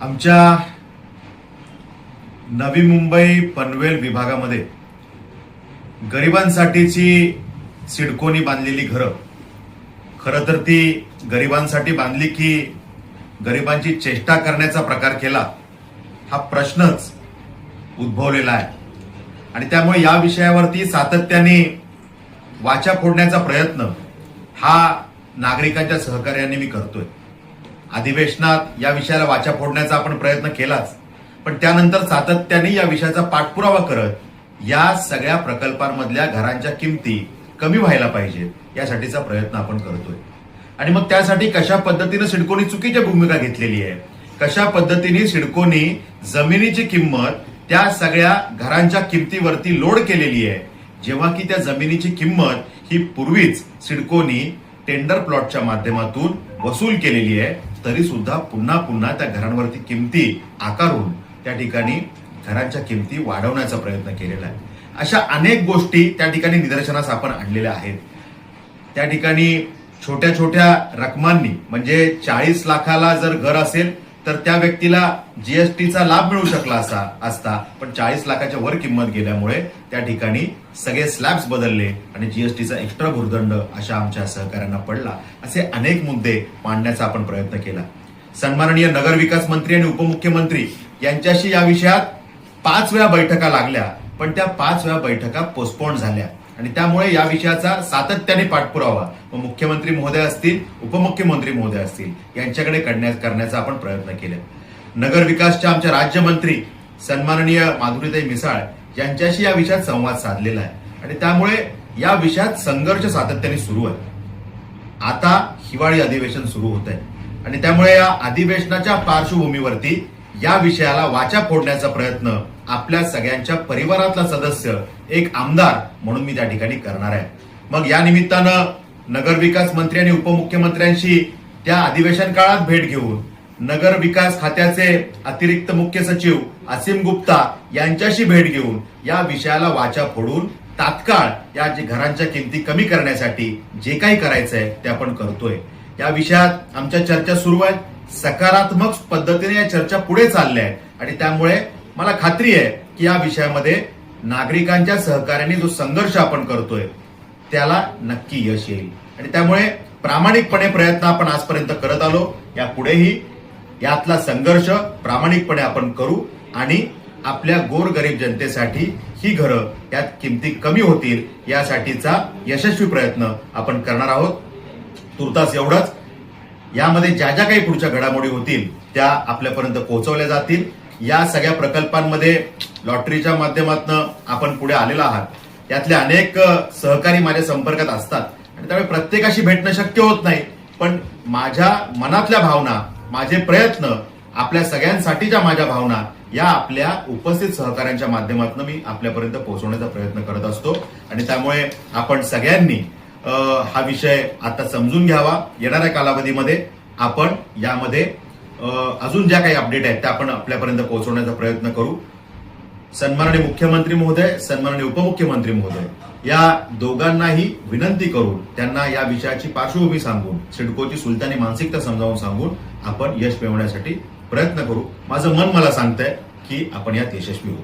आमच्या नवी मुंबई पनवेल विभागामध्ये गरिबांसाठीची सिडकोनी बांधलेली घरं खरं तर ती गरिबांसाठी बांधली की गरिबांची चेष्टा करण्याचा प्रकार केला, हा प्रश्नच उद्भवलेला आहे. आणि त्यामुळे या विषयावरती सातत्याने वाचा फोडण्याचा प्रयत्न हा नागरिकांच्या सहकार्याने मी करतोय. अधिवेशनात या विषयाला वाचा फोडण्याचा आपण प्रयत्न केलाच, पण त्यानंतर सातत्याने या विषयाचा पाठपुरावा करत या सगळ्या प्रकल्पांमधल्या घरांच्या किमती कमी व्हायला पाहिजेत यासाठीचा प्रयत्न आपण करतोय. आणि मग त्यासाठी कशा पद्धतीने सिडकोनी चुकीची भूमिका घेतलेली आहे, कशा पद्धतीने सिडकोनी जमिनीची किंमत त्या सगळ्या घरांच्या किमतीवरती लोड केलेली आहे, जेव्हा की त्या जमिनीची किंमत ही पूर्वीच सिडकोनी टेंडर प्लॉटच्या माध्यमातून वसूल केलेली आहे, तरी सुद्धा पुन्हा पुन्हा त्या घरांवरती किमती आकारून त्या ठिकाणी घरांच्या किमती वाढवण्याचा प्रयत्न केलेला आहे. अशा अनेक गोष्टी त्या ठिकाणी निदर्शनास आपण आणलेल्या आहेत. त्या ठिकाणी छोट्या छोट्या रकमांनी म्हणजे 40 लाखाला जर घर असेल तर त्या व्यक्तीला जीएसटीचा लाभ मिळू शकला असता, पण 40 लाखाच्या वर किंमत गेल्यामुळे त्या ठिकाणी सगळे स्लॅब्स बदलले आणि जीएसटीचा एक्स्ट्रा भुर्दंड अशा आमच्या सहकार्यांना पडला. असे अनेक मुद्दे मांडण्याचा आपण प्रयत्न केला. सन्माननीय नगरविकास मंत्री आणि उपमुख्यमंत्री यांच्याशी या विषयात 5 वेळा बैठका लागल्या, पण त्या 5 वेळा बैठका पोस्टपोन झाल्या. आणि त्यामुळे या विषयाचा सातत्याने पाठपुरावा मुख्यमंत्री महोदय असतील, उपमुख्यमंत्री महोदय असतील यांच्याकडे करण्याचा आपण प्रयत्न केले. नगर विकासच्या आमच्या राज्यमंत्री सन्माननीय माधुरीताई मिसाळ यांच्याशी या विषयात संवाद साधलेला आहे. आणि त्यामुळे या विषयात संघर्ष सातत्याने सुरू आहे. आता हिवाळी अधिवेशन सुरू होत आहे आणि त्यामुळे या अधिवेशनाच्या पार्श्वभूमीवरती या विषयाला वाचा फोडण्याचा प्रयत्न आपल्या सगळ्यांच्या परिवारातला सदस्य, एक आमदार म्हणून मी त्या ठिकाणी करणार आहे. मग या निमित्तानं नगरविकास मंत्री आणि उपमुख्यमंत्र्यांशी त्या अधिवेशन काळात भेट घेऊन नगर विकास खात्याचे अतिरिक्त मुख्य सचिव असीम गुप्ता यांच्याशी भेट घेऊन या विषयाला वाचा फोडून तात्काळ या घरांच्या किमती कमी करण्यासाठी जे काही करायचंय ते आपण करतोय. या विषयात आमच्या चर्चा सुरू आहेत. सकारात्मक पद्धतीने या चर्चा पुढे चालल्या आहेत आणि त्यामुळे मला खात्री आहे की या विषयामध्ये नागरिकांच्या सहकार्याने जो संघर्ष आपण करतोय त्याला नक्की यश येईल. आणि त्यामुळे प्रामाणिकपणे प्रयत्न आपण आजपर्यंत करत आलो, यापुढेही यातला संघर्ष प्रामाणिकपणे आपण करू आणि आपल्या गोरगरीब जनतेसाठी ही घरं यात किमती कमी होतील यासाठीचा यशस्वी प्रयत्न आपण करणार आहोत. तुर्तास एवढंच. यामध्ये ज्या ज्या काही पुढच्या घडामोडी होतील त्या आपल्यापर्यंत पोहोचवल्या जातील. या सगळ्या प्रकल्पांमध्ये लॉटरीच्या माध्यमातून आपण पुढे आलेला आहात. यातले अनेक सहकारी माझ्या संपर्कात असतात आणि त्यामुळे प्रत्येकाशी भेटणं शक्य होत नाही, पण माझ्या मनातल्या भावना, माझे प्रयत्न, आपल्या सगळ्यांसाठीच्या माझ्या भावना या आपल्या उपस्थित सहकाऱ्यांच्या माध्यमातून मी आपल्यापर्यंत पोहोचवण्याचा प्रयत्न करत असतो. आणि त्यामुळे आपण सगळ्यांनी हा विषय आता समजून घ्यावा. येणाऱ्या कालावधीमध्ये आपण यामध्ये अजून ज्या काही अपडेट आहेत त्या आपण आपल्यापर्यंत पोहोचवण्याचा प्रयत्न करू. सन्माननीय मुख्यमंत्री महोदय, सन्माननीय उपमुख्यमंत्री महोदय या दोघांनाही विनंती करून त्यांना या विषयाची पार्श्वभूमी सांगून, सिडकोची सुलतानी मानसिकता समजावून सांगून आपण यश मिळवण्यासाठी प्रयत्न करू. माझं मन मला सांगतंय की आपण यात यशस्वी होऊ.